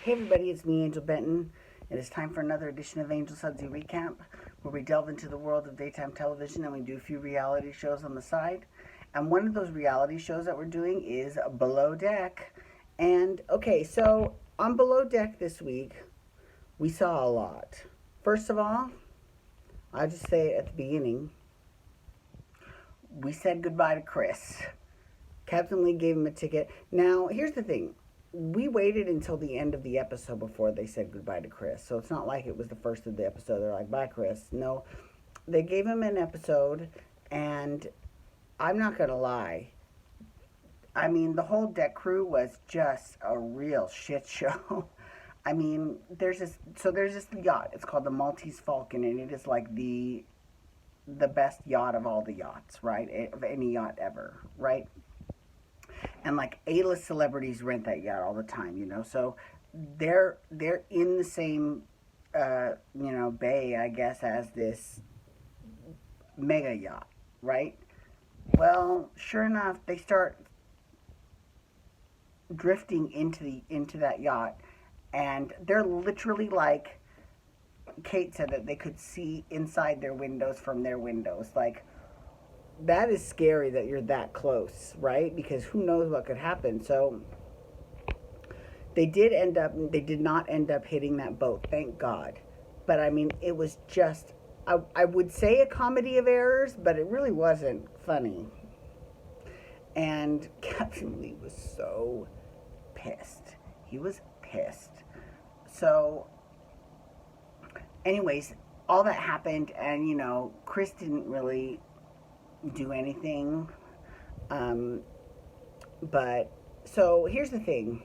Hey everybody, it's me, Angel Benton. It is time for another edition of Angel Sudsy Recap, where we delve into the world of daytime television and we do a few reality shows on the side. And one of those reality shows that we're doing is Below Deck. And okay, so on Below Deck this week, we saw a lot. First of all, I'll just say it at the beginning, we said goodbye to Chris. Captain Lee gave him a ticket. Now, here's the thing. We waited until the end of the episode before they said goodbye to Chris. So it's not like it was the first of the episode. They're like, bye, Chris. No, they gave him an episode, and I'm not going to lie. I mean, the whole deck crew was just a real shit show. I mean, there's this yacht. It's called the Maltese Falcon, and it is like the best yacht of all the yachts, right? Of any yacht ever, right? And like A-list celebrities rent that yacht all the time, So they're in the same bay, I guess, as this mega yacht, right? Well, sure enough, they start drifting into that yacht, and they're literally like Kate said that they could see inside their windows from their windows, like that is scary that you're that close, right? Because who knows what could happen. So they did not end up hitting that boat, thank God. But I mean, it was just, I would say a comedy of errors, but it really wasn't funny. And Captain Lee was so pissed. He was pissed. So, anyways, all that happened, and Chris didn't really do anything. But so here's the thing.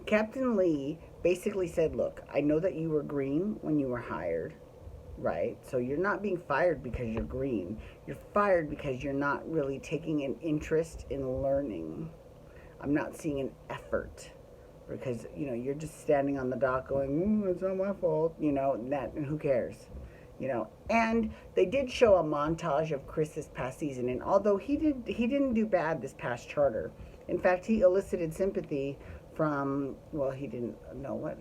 Captain Lee basically said, look, I know that you were green when you were hired, right? So you're not being fired because you're green. You're fired because you're not really taking an interest in learning. I'm not seeing an effort because, you're just standing on the dock going, it's not my fault, and who cares? And they did show a montage of Chris this past season, and although he didn't do bad this past charter. In fact, he elicited sympathy from, well, he didn't know what,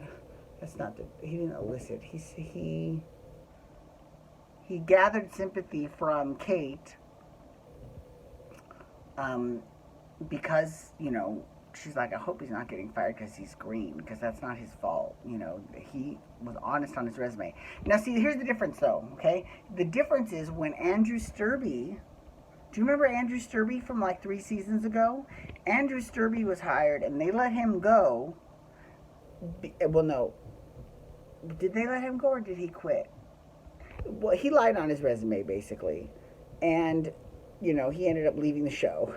that's not the, he didn't elicit, he gathered sympathy from Kate, because, she's like, I hope he's not getting fired because he's green, because that's not his fault. He was honest on his resume. Now, see, here's the difference, though, okay? The difference is when Andrew Sturby, do you remember Andrew Sturby from like 3 seasons ago? Andrew Sturby was hired, and they let him go. Well, no. Did they let him go, or did he quit? Well, he lied on his resume, basically. And, he ended up leaving the show.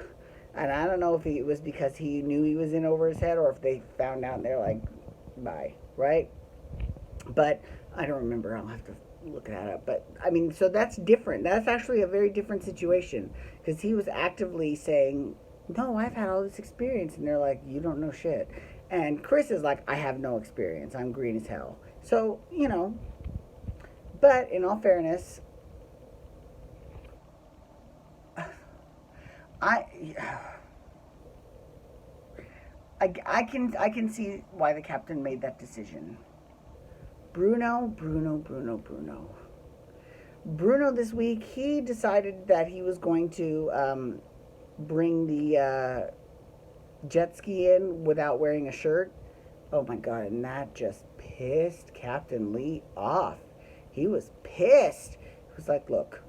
And I don't know if it was because he knew he was in over his head or if they found out and they're like, bye, right? But I don't remember. I'll have to look that up. But, I mean, so that's different. That's actually a very different situation because he was actively saying, no, I've had all this experience. And they're like, you don't know shit. And Chris is like, I have no experience. I'm green as hell. So, but in all fairness, I can see why the captain made that decision. Bruno this week, he decided that he was going to bring the jet ski in without wearing a shirt. Oh my God, and that just pissed Captain Lee off. He was pissed. He was like, look,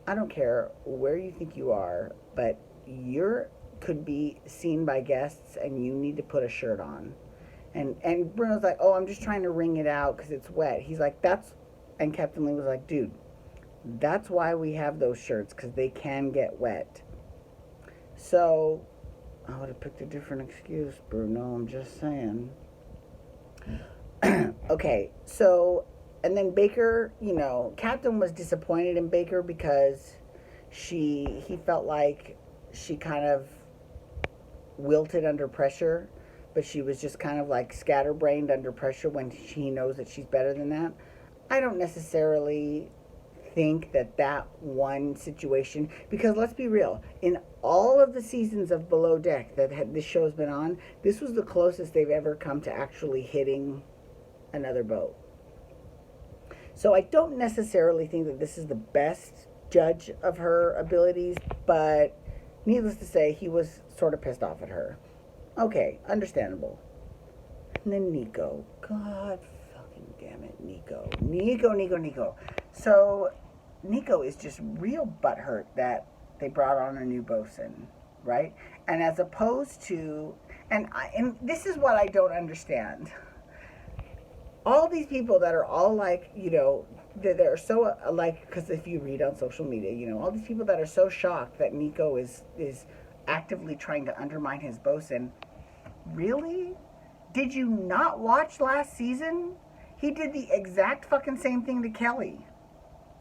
I don't care where you think you are, but you could be seen by guests and you need to put a shirt on. And Bruno's like, oh, I'm just trying to wring it out because it's wet. He's like, and Captain Lee was like, dude, that's why we have those shirts, because they can get wet. So I would have picked a different excuse, Bruno, I'm just saying. Okay, so, and then Baker, Captain was disappointed in Baker because he felt like she kind of wilted under pressure, but she was just kind of like scatterbrained under pressure when she knows that she's better than that. I don't necessarily think that one situation, because let's be real, in all of the seasons of Below Deck that this show's been on, this was the closest they've ever come to actually hitting another boat. So I don't necessarily think that this is the best judge of her abilities, but needless to say, he was sort of pissed off at her. Okay, understandable. And then Nico. God fucking damn it, Nico. Nico. So Nico is just real butthurt that they brought on a new bosun, right? And as opposed to, and this is what I don't understand. All these people that are all like, they're so alike, because if you read on social media, all these people that are so shocked that Nico is actively trying to undermine his bosun. Really? Did you not watch last season? He did the exact fucking same thing to Kelly,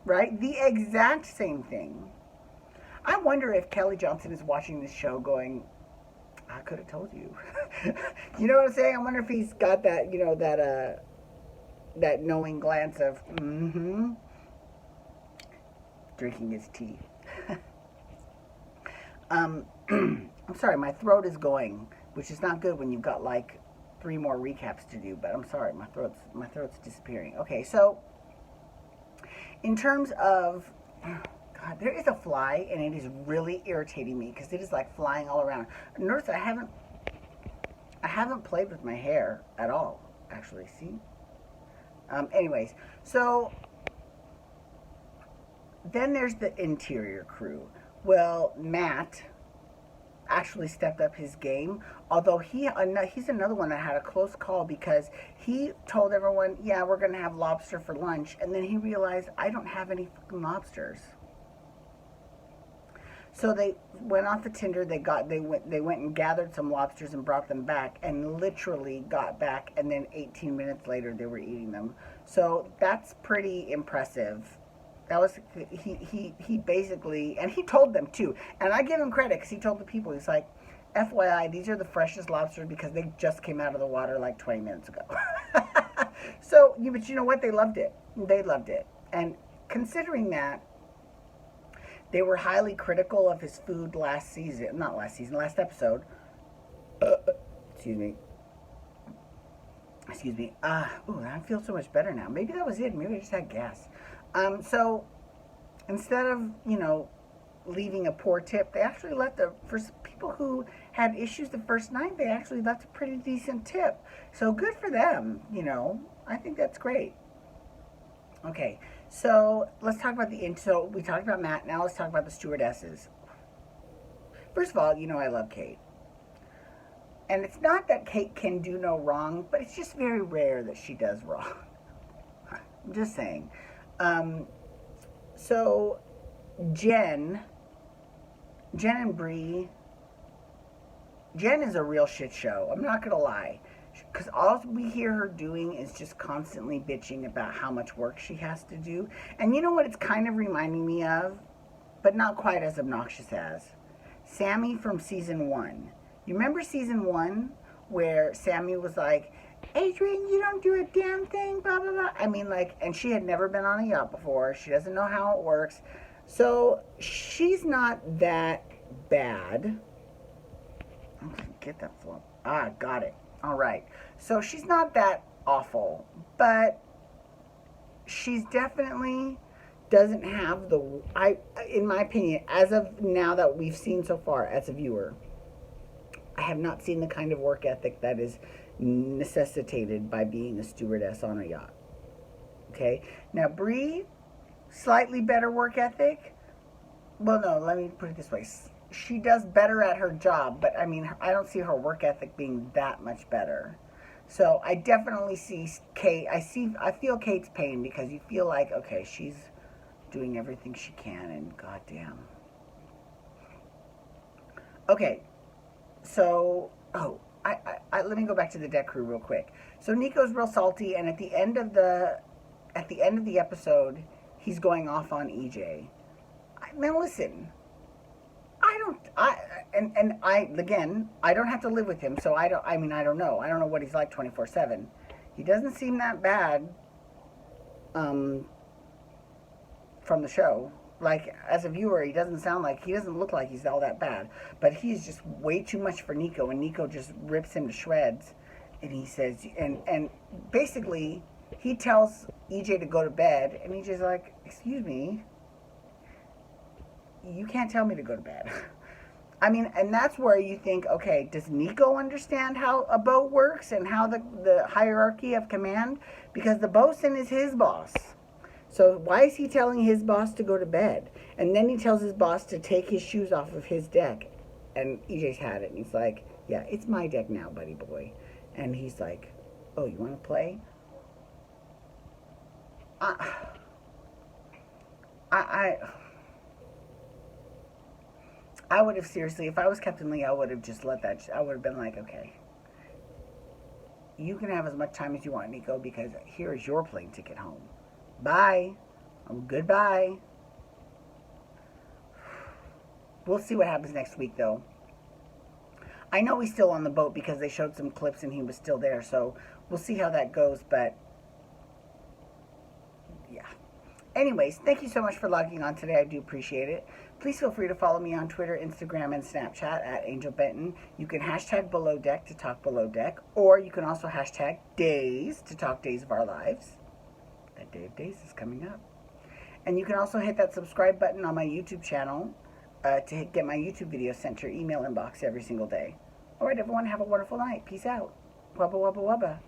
right? The exact same thing. I wonder if Kelly Johnson is watching this show going, I could have told you. You know what I'm saying? I wonder if he's got that, that knowing glance of, drinking his tea. I'm sorry, my throat is going, which is not good when you've got like 3 more recaps to do, but I'm sorry, my throat's disappearing. Okay, so in terms of, God, there is a fly, and it is really irritating me because it is like flying all around. Notice I haven't played with my hair at all, actually. See? Anyways, so then there's the interior crew. Well, Matt actually stepped up his game, although he's another one that had a close call, because he told everyone, yeah, we're going to have lobster for lunch, and then he realized, I don't have any fucking lobsters. So they went off the Tinder. They went and gathered some lobsters and brought them back, and literally got back, and then 18 minutes later they were eating them. So that's pretty impressive. That was he basically, and he told them too. And I give him credit because he told the people, he's like, FYI, these are the freshest lobsters because they just came out of the water like 20 minutes ago. So, but you know what? They loved it. They loved it. And considering that they were highly critical of his food last episode. Excuse me. I feel so much better now. Maybe that was it. Maybe I just had gas. So instead of, leaving a poor tip, they actually left for people who had issues the first night, they actually left a pretty decent tip. So good for them, I think that's great. Okay, so let's talk about so we talked about Matt, now let's talk about the stewardesses. First of all, I love Kate. And it's not that Kate can do no wrong, but it's just very rare that she does wrong. I'm just saying. So Jen and Bree, Jen is a real shit show. I'm not gonna lie, because all we hear her doing is just constantly bitching about how much work she has to do. And you know what it's kind of reminding me of, but not quite as obnoxious as? Sammy from season 1. You remember season 1 where Sammy was like, Adrian, you don't do a damn thing, blah, blah, blah. I mean, and she had never been on a yacht before. She doesn't know how it works. So she's not that bad. Get that flip. Got it. All right. So she's not that awful, but she's definitely doesn't have in my opinion, as of now that we've seen so far as a viewer, I have not seen the kind of work ethic that is necessitated by being a stewardess on a yacht. Okay? Now, Bree, slightly better work ethic. Well, no, let me put it this way. She does better at her job, but I mean, I don't see her work ethic being that much better. So I definitely see Kate. I feel Kate's pain, because you feel like, okay, she's doing everything she can, and goddamn. Okay, so let me go back to the deck crew real quick. So Nico's real salty, and at the end of the episode, he's going off on EJ. Now listen, I don't have to live with him, so I don't know. I don't know what he's like 24/7. He doesn't seem that bad. from the show. Like, as a viewer, he doesn't look like he's all that bad. But he's just way too much for Nico, and Nico just rips him to shreds. And he says, and basically, he tells EJ to go to bed, and EJ's like, excuse me, you can't tell me to go to bed. I mean, and that's where you think, okay, does Nico understand how a boat works and how the hierarchy of command? Because the bosun is his boss. So why is he telling his boss to go to bed? And then he tells his boss to take his shoes off of his deck. And EJ's had it. And he's like, yeah, it's my deck now, buddy boy. And he's like, oh, you want to play? I would have seriously, if I was Captain Lee, I would have just let that, I would have been like, okay, you can have as much time as you want, Nico, because here is your plane ticket home. Bye. Goodbye. We'll see what happens next week, though. I know he's still on the boat because they showed some clips and he was still there, so we'll see how that goes, but yeah. Anyways, thank you so much for logging on today. I do appreciate it. Please feel free to follow me on Twitter, Instagram, and Snapchat at Angel Benton. You can hashtag Below Deck to talk Below Deck, or you can also hashtag Days to talk Days of Our Lives. That Day of Days is coming up. And you can also hit that subscribe button on my YouTube channel to get my YouTube videos sent to your email inbox every single day. All right, everyone, have a wonderful night. Peace out. Wubba, wubba, wubba.